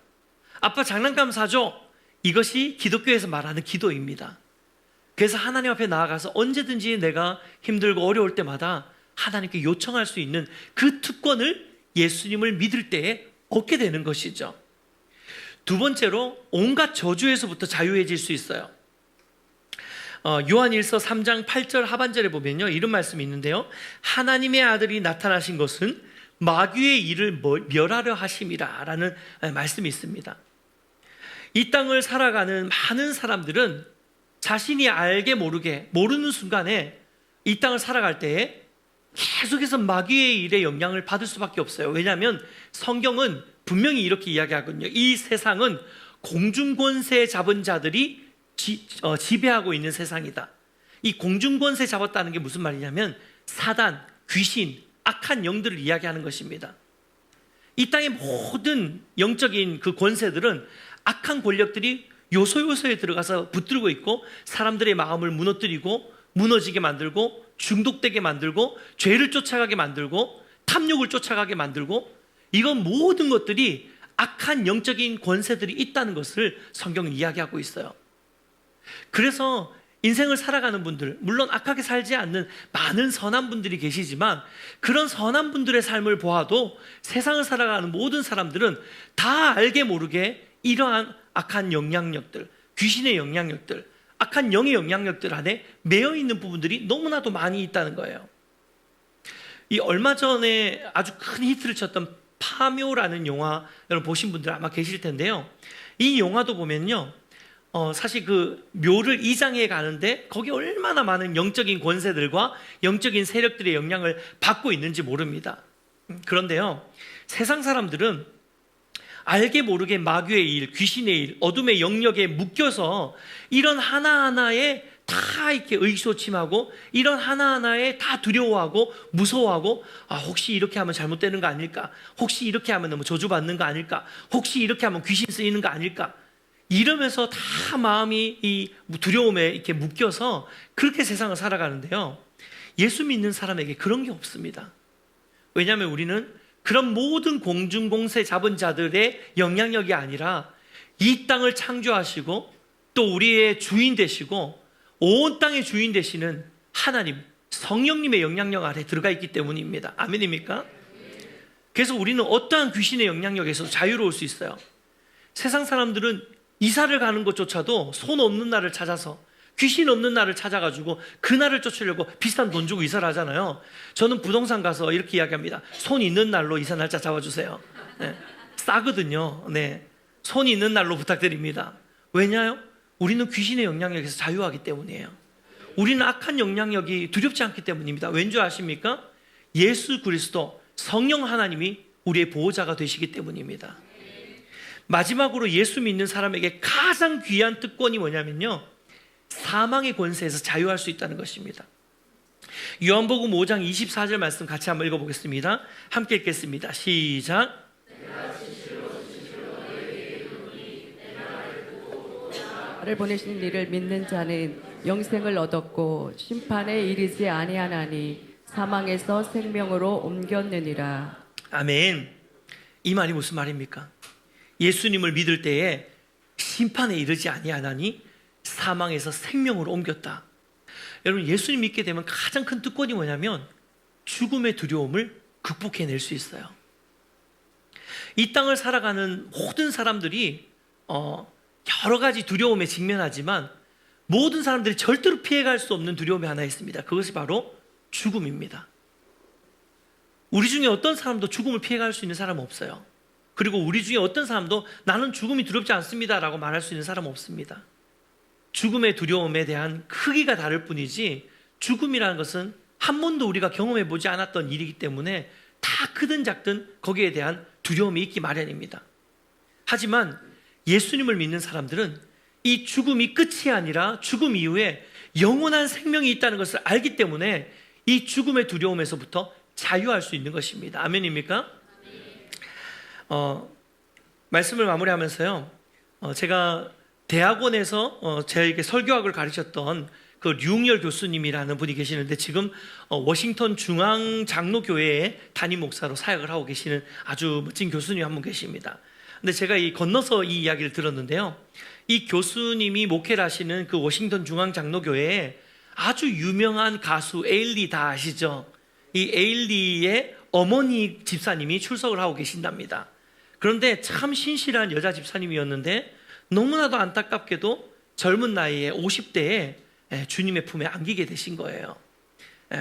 Speaker 1: 아빠 장난감 사줘. 이것이 기독교에서 말하는 기도입니다. 그래서 하나님 앞에 나아가서 언제든지 내가 힘들고 어려울 때마다 하나님께 요청할 수 있는 그 특권을 예수님을 믿을 때에 얻게 되는 것이죠. 두 번째로 온갖 저주에서부터 자유해질 수 있어요. 요한일서 3장 8절 하반절에 보면요, 이런 말씀이 있는데요. 하나님의 아들이 나타나신 것은 마귀의 일을 멸하려 하심이라 라는 말씀이 있습니다. 이 땅을 살아가는 많은 사람들은 자신이 알게 모르게 모르는 순간에 이 땅을 살아갈 때에 계속해서 마귀의 일에 영향을 받을 수밖에 없어요. 왜냐하면 성경은 분명히 이렇게 이야기하거든요. 이 세상은 공중권세 잡은 자들이 지배하고 있는 세상이다. 이 공중권세 잡았다는 게 무슨 말이냐면 사단, 귀신, 악한 영들을 이야기하는 것입니다. 이 땅의 모든 영적인 그 권세들은 악한 권력들이 요소요소에 들어가서 붙들고 있고 사람들의 마음을 무너뜨리고 무너지게 만들고 중독되게 만들고 죄를 쫓아가게 만들고 탐욕을 쫓아가게 만들고 이건 모든 것들이 악한 영적인 권세들이 있다는 것을 성경은 이야기하고 있어요. 그래서 인생을 살아가는 분들, 물론 악하게 살지 않는 많은 선한 분들이 계시지만 그런 선한 분들의 삶을 보아도 세상을 살아가는 모든 사람들은 다 알게 모르게 이러한 악한 영향력들, 귀신의 영향력들, 악한 영의 영향력들 안에 매여 있는 부분들이 너무나도 많이 있다는 거예요. 이 얼마 전에 아주 큰 히트를 쳤던 파묘라는 영화 여러분 보신 분들 아마 계실 텐데요. 이 영화도 보면요, 사실 그 묘를 이장해 가는데 거기 얼마나 많은 영적인 권세들과 영적인 세력들의 영향을 받고 있는지 모릅니다. 그런데요, 세상 사람들은 알게 모르게 마귀의 일, 귀신의 일, 어둠의 영역에 묶여서 이런 하나하나에 다 이렇게 의기소침하고 이런 하나하나에 다 두려워하고 무서워하고 혹시 이렇게 하면 잘못되는 거 아닐까? 혹시 이렇게 하면 너무 저주받는 거 아닐까? 혹시 이렇게 하면 귀신 쓰이는 거 아닐까? 이러면서 다 마음이 이 두려움에 이렇게 묶여서 그렇게 세상을 살아가는데요. 예수 믿는 사람에게 그런 게 없습니다. 왜냐하면 우리는 그런 모든 공중공세 잡은 자들의 영향력이 아니라 이 땅을 창조하시고 또 우리의 주인 되시고 온 땅의 주인 되시는 하나님, 성령님의 영향력 아래 들어가 있기 때문입니다. 아멘입니까? 그래서 우리는 어떠한 귀신의 영향력에서 자유로울 수 있어요. 세상 사람들은 이사를 가는 것조차도 손 없는 날을 찾아서 귀신 없는 날을 찾아가지고 그 날을 쫓으려고 비싼 돈 주고 이사를 하잖아요. 저는 부동산 가서 이렇게 이야기합니다. 손 있는 날로 이사 날짜 잡아주세요. 네. 싸거든요. 네. 손 있는 날로 부탁드립니다. 왜냐요? 우리는 귀신의 영향력에서 자유하기 때문이에요. 우리는 악한 영향력이 두렵지 않기 때문입니다. 왠지 아십니까? 예수 그리스도 성령 하나님이 우리의 보호자가 되시기 때문입니다. 마지막으로 예수 믿는 사람에게 가장 귀한 특권이 뭐냐면요, 사망의 권세에서 자유할 수 있다는 것입니다. 요한복음 5장 24절 말씀 같이 한번 읽어보겠습니다. 함께 읽겠습니다. 시작.
Speaker 2: 나를 보내신 이를 믿는 자는 영생을 얻었고 심판에 이르지 아니하나니 사망에서 생명으로 옮겼느니라.
Speaker 1: 아멘. 이 말이 무슨 말입니까? 예수님을 믿을 때에 심판에 이르지 아니하나니 사망에서 생명으로 옮겼다. 여러분, 예수님 믿게 되면 가장 큰 특권이 뭐냐면 죽음의 두려움을 극복해낼 수 있어요. 이 땅을 살아가는 모든 사람들이 여러 가지 두려움에 직면하지만 모든 사람들이 절대로 피해갈 수 없는 두려움이 하나 있습니다. 그것이 바로 죽음입니다. 우리 중에 어떤 사람도 죽음을 피해갈 수 있는 사람은 없어요. 그리고 우리 중에 어떤 사람도 나는 죽음이 두렵지 않습니다 라고 말할 수 있는 사람은 없습니다. 죽음의 두려움에 대한 크기가 다를 뿐이지 죽음이라는 것은 한 번도 우리가 경험해 보지 않았던 일이기 때문에 다 크든 작든 거기에 대한 두려움이 있기 마련입니다. 하지만 예수님을 믿는 사람들은 이 죽음이 끝이 아니라 죽음 이후에 영원한 생명이 있다는 것을 알기 때문에 이 죽음의 두려움에서부터 자유할 수 있는 것입니다. 아멘입니까? 말씀을 마무리하면서요, 제가 대학원에서 저에게 설교학을 가르쳤던 그 류웅열 교수님이라는 분이 계시는데 지금 워싱턴 중앙 장로교회의 담임 목사로 사역을 하고 계시는 아주 멋진 교수님 한 분 계십니다. 근데 제가 건너서 이 이야기를 들었는데요, 이 교수님이 목회를 하시는 그 워싱턴 중앙 장로교회에 아주 유명한 가수 에일리 다 아시죠? 이 에일리의 어머니 집사님이 출석을 하고 계신답니다. 그런데 참 신실한 여자 집사님이었는데 너무나도 안타깝게도 젊은 나이에 50대에 주님의 품에 안기게 되신 거예요.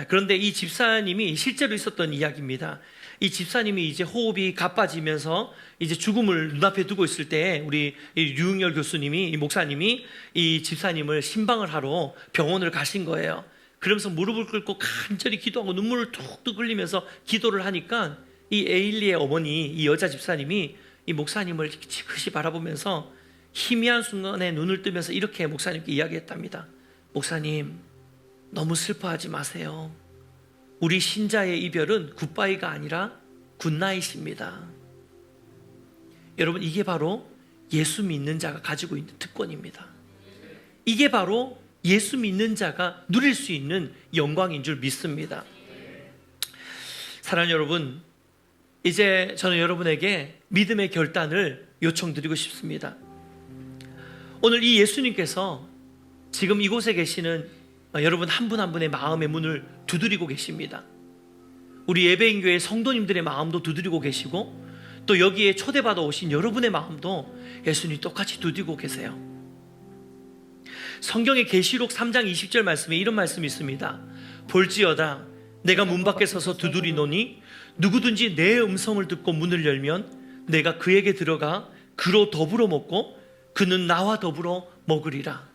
Speaker 1: 그런데 이 집사님이 실제로 있었던 이야기입니다. 이 집사님이 이제 호흡이 가빠지면서 이제 죽음을 눈앞에 두고 있을 때 우리 류웅열 교수님이, 이 목사님이 이 집사님을 신방을 하러 병원을 가신 거예요. 그러면서 무릎을 꿇고 간절히 기도하고 눈물을 툭툭 흘리면서 기도를 하니까 이 에일리의 어머니, 이 여자 집사님이 이 목사님을 지그시 바라보면서 희미한 순간에 눈을 뜨면서 이렇게 목사님께 이야기했답니다. 목사님, 너무 슬퍼하지 마세요. 우리 신자의 이별은 굿바이가 아니라 굿나잇입니다. 여러분, 이게 바로 예수 믿는 자가 가지고 있는 특권입니다. 이게 바로 예수 믿는 자가 누릴 수 있는 영광인 줄 믿습니다. 사랑하는 여러분, 이제 저는 여러분에게 믿음의 결단을 요청드리고 싶습니다. 오늘 이 예수님께서 지금 이곳에 계시는 여러분 한 분 한 분의 마음의 문을 두드리고 계십니다. 우리 예배인교회 성도님들의 마음도 두드리고 계시고 또 여기에 초대받아 오신 여러분의 마음도 예수님이 똑같이 두드리고 계세요. 성경의 계시록 3장 20절 말씀에 이런 말씀이 있습니다. 볼지어다 내가 문 밖에 서서 두드리노니 누구든지 내 음성을 듣고 문을 열면 내가 그에게 들어가 그로 더불어 먹고 그는 나와 더불어 먹으리라.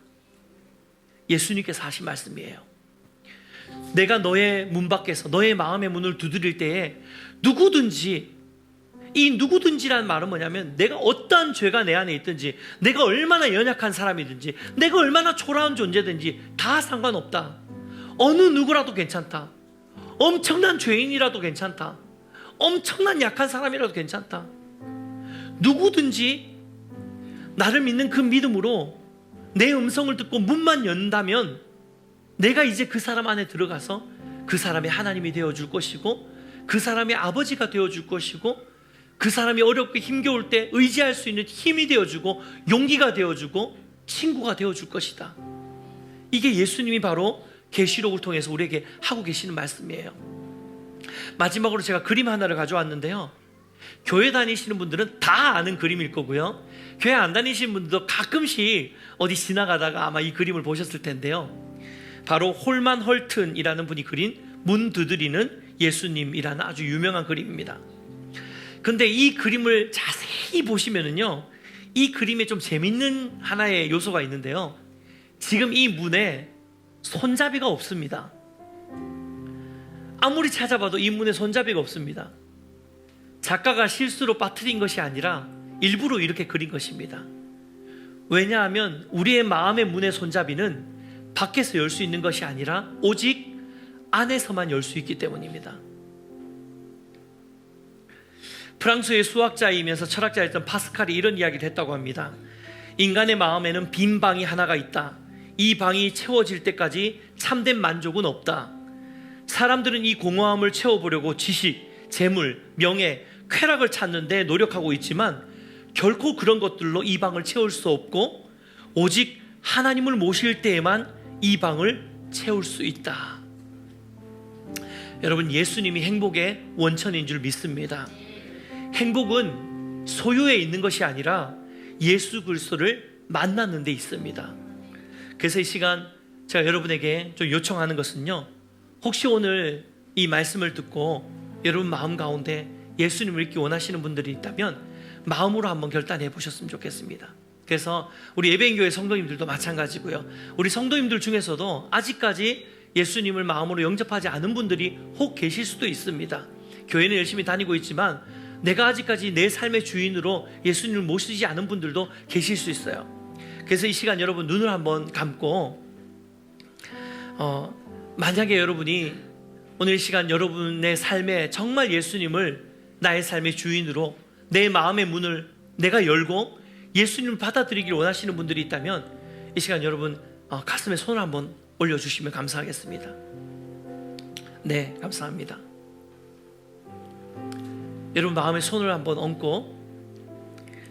Speaker 1: 예수님께서 하신 말씀이에요. 내가 너의 문 밖에서 너의 마음의 문을 두드릴 때에 누구든지, 이 누구든지라는 말은 뭐냐면 내가 어떠한 죄가 내 안에 있든지, 내가 얼마나 연약한 사람이든지, 내가 얼마나 초라한 존재든지 다 상관없다. 어느 누구라도 괜찮다. 엄청난 죄인이라도 괜찮다. 엄청난 약한 사람이라도 괜찮다. 누구든지 나를 믿는 그 믿음으로 내 음성을 듣고 문만 연다면 내가 이제 그 사람 안에 들어가서 그 사람의 하나님이 되어줄 것이고 그 사람의 아버지가 되어줄 것이고 그 사람이 어렵고 힘겨울 때 의지할 수 있는 힘이 되어주고 용기가 되어주고 친구가 되어줄 것이다. 이게 예수님이 바로 계시록을 통해서 우리에게 하고 계시는 말씀이에요. 마지막으로 제가 그림 하나를 가져왔는데요, 교회 다니시는 분들은 다 아는 그림일 거고요, 교회 안 다니시는 분들도 가끔씩 어디 지나가다가 아마 이 그림을 보셨을 텐데요, 바로 홀만 헐튼이라는 분이 그린 문 두드리는 예수님이라는 아주 유명한 그림입니다. 근데 이 그림을 자세히 보시면은요, 이 그림에 좀 재밌는 하나의 요소가 있는데요, 지금 이 문에 손잡이가 없습니다. 아무리 찾아봐도 이 문에 손잡이가 없습니다. 작가가 실수로 빠뜨린 것이 아니라 일부러 이렇게 그린 것입니다. 왜냐하면 우리의 마음의 문의 손잡이는 밖에서 열 수 있는 것이 아니라 오직 안에서만 열 수 있기 때문입니다. 프랑스의 수학자이면서 철학자였던 파스칼이 이런 이야기를 했다고 합니다. 인간의 마음에는 빈 방이 하나가 있다. 이 방이 채워질 때까지 참된 만족은 없다. 사람들은 이 공허함을 채워보려고 지식, 재물, 명예, 쾌락을 찾는데 노력하고 있지만 결코 그런 것들로 이 방을 채울 수 없고 오직 하나님을 모실 때에만 이 방을 채울 수 있다. 여러분, 예수님이 행복의 원천인 줄 믿습니다. 행복은 소유에 있는 것이 아니라 예수 그리스도를 만나는 데 있습니다. 그래서 이 시간 제가 여러분에게 좀 요청하는 것은요, 혹시 오늘 이 말씀을 듣고 여러분 마음 가운데 예수님을 믿기 원하시는 분들이 있다면 마음으로 한번 결단해 보셨으면 좋겠습니다. 그래서 우리 예배인교회 성도님들도 마찬가지고요, 우리 성도님들 중에서도 아직까지 예수님을 마음으로 영접하지 않은 분들이 혹 계실 수도 있습니다. 교회는 열심히 다니고 있지만 내가 아직까지 내 삶의 주인으로 예수님을 모시지 않은 분들도 계실 수 있어요. 그래서 이 시간 여러분 눈을 한번 감고 만약에 여러분이 오늘 이 시간 여러분의 삶에 정말 예수님을 나의 삶의 주인으로 내 마음의 문을 내가 열고 예수님을 받아들이기를 원하시는 분들이 있다면 이 시간 여러분 가슴에 손을 한번 올려주시면 감사하겠습니다. 네, 감사합니다. 여러분 마음에 손을 한번 얹고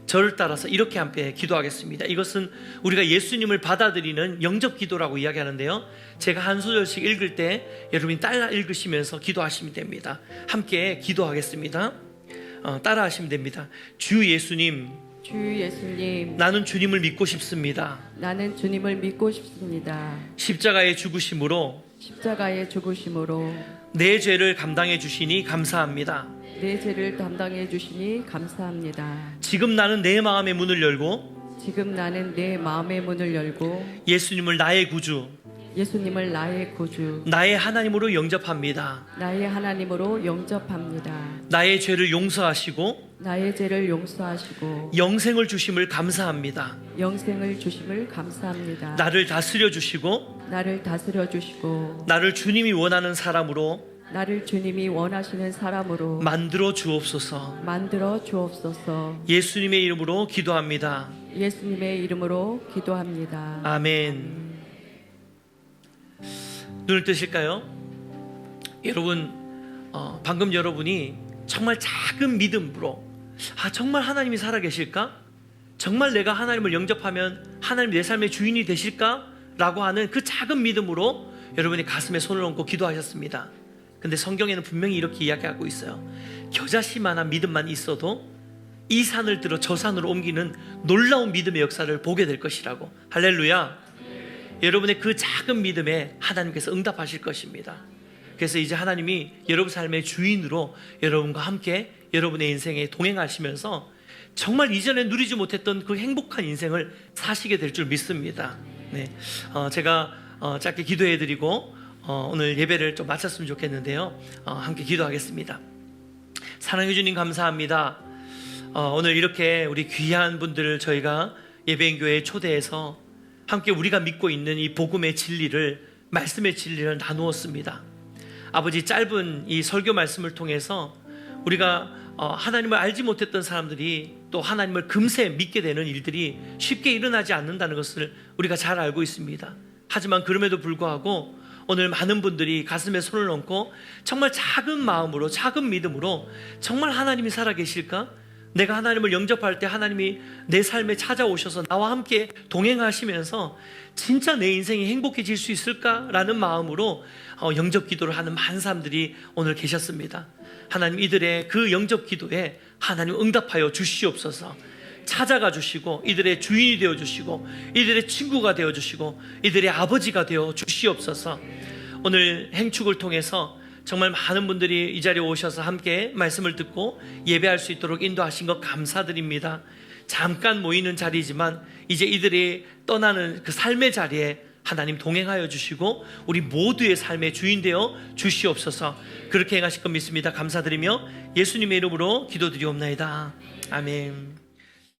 Speaker 1: 저를 따라서 이렇게 함께 기도하겠습니다. 이것은 우리가 예수님을 받아들이는 영접 기도라고 이야기하는데요, 제가 한 소절씩 읽을 때 여러분이 따라 읽으시면서 기도하시면 됩니다. 함께 기도하겠습니다. 따라 하시면 됩니다. 주 예수님,
Speaker 2: 주 예수님,
Speaker 1: 나는 주님을 믿고 싶습니다.
Speaker 2: 나는 주님을 믿고 싶습니다.
Speaker 1: 십자가의 죽으심으로
Speaker 2: 십자가의 죽으심으로
Speaker 1: 내 죄를 감당해 주시니 감사합니다.
Speaker 2: 내 죄를 담당해 주시니 감사합니다.
Speaker 1: 지금 나는 내 마음의 문을 열고
Speaker 2: 지금 나는 내 마음의 문을 열고
Speaker 1: 예수님을 나의 구주,
Speaker 2: 예수님을 나의 구주,
Speaker 1: 나의 하나님으로 영접합니다.
Speaker 2: 나의 하나님으로 영접합니다.
Speaker 1: 나의 죄를 용서하시고
Speaker 2: 나의 죄를 용서하시고
Speaker 1: 영생을 주심을 감사합니다.
Speaker 2: 영생을 주심을 감사합니다.
Speaker 1: 나를 다스려 주시고
Speaker 2: 나를 다스려 주시고
Speaker 1: 나를 주님이 원하는 사람으로
Speaker 2: 나를 주님이 원하시는 사람으로
Speaker 1: 만들어 주옵소서.
Speaker 2: 만들어 주옵소서.
Speaker 1: 예수님의 이름으로 기도합니다.
Speaker 2: 예수님의 이름으로 기도합니다.
Speaker 1: 아멘. 눈을 뜨실까요? 여러분, 방금 여러분이 정말 작은 믿음으로 정말 하나님이 살아계실까? 정말 내가 하나님을 영접하면 하나님 내 삶의 주인이 되실까? 라고 하는 그 작은 믿음으로 여러분이 가슴에 손을 얹고 기도하셨습니다. 근데 성경에는 분명히 이렇게 이야기하고 있어요. 겨자씨만한 믿음만 있어도 이 산을 들어 저 산으로 옮기는 놀라운 믿음의 역사를 보게 될 것이라고. 할렐루야. 여러분의 그 작은 믿음에 하나님께서 응답하실 것입니다. 그래서 이제 하나님이 여러분 삶의 주인으로 여러분과 함께 여러분의 인생에 동행하시면서 정말 이전에 누리지 못했던 그 행복한 인생을 사시게 될 줄 믿습니다. 네, 제가 짧게 기도해드리고 오늘 예배를 좀 마쳤으면 좋겠는데요, 함께 기도하겠습니다. 사랑해 주님 감사합니다. 오늘 이렇게 우리 귀한 분들을 저희가 예배인교회에 초대해서 함께 우리가 믿고 있는 이 복음의 진리를, 말씀의 진리를 나누었습니다. 아버지, 짧은 이 설교 말씀을 통해서 우리가 하나님을 알지 못했던 사람들이 또 하나님을 금세 믿게 되는 일들이 쉽게 일어나지 않는다는 것을 우리가 잘 알고 있습니다. 하지만 그럼에도 불구하고 오늘 많은 분들이 가슴에 손을 얹고 정말 작은 마음으로, 작은 믿음으로 정말 하나님이 살아계실까? 내가 하나님을 영접할 때 하나님이 내 삶에 찾아오셔서 나와 함께 동행하시면서 진짜 내 인생이 행복해질 수 있을까라는 마음으로 영접 기도를 하는 많은 사람들이 오늘 계셨습니다. 하나님, 이들의 그 영접 기도에 하나님 응답하여 주시옵소서. 찾아가 주시고 이들의 주인이 되어 주시고 이들의 친구가 되어 주시고 이들의 아버지가 되어 주시옵소서. 오늘 행축을 통해서 정말 많은 분들이 이 자리에 오셔서 함께 말씀을 듣고 예배할 수 있도록 인도하신 것 감사드립니다. 잠깐 모이는 자리지만 이제 이들이 떠나는 그 삶의 자리에 하나님 동행하여 주시고 우리 모두의 삶의 주인 되어 주시옵소서. 그렇게 행하실 것 믿습니다. 감사드리며 예수님의 이름으로 기도드리옵나이다. 아멘.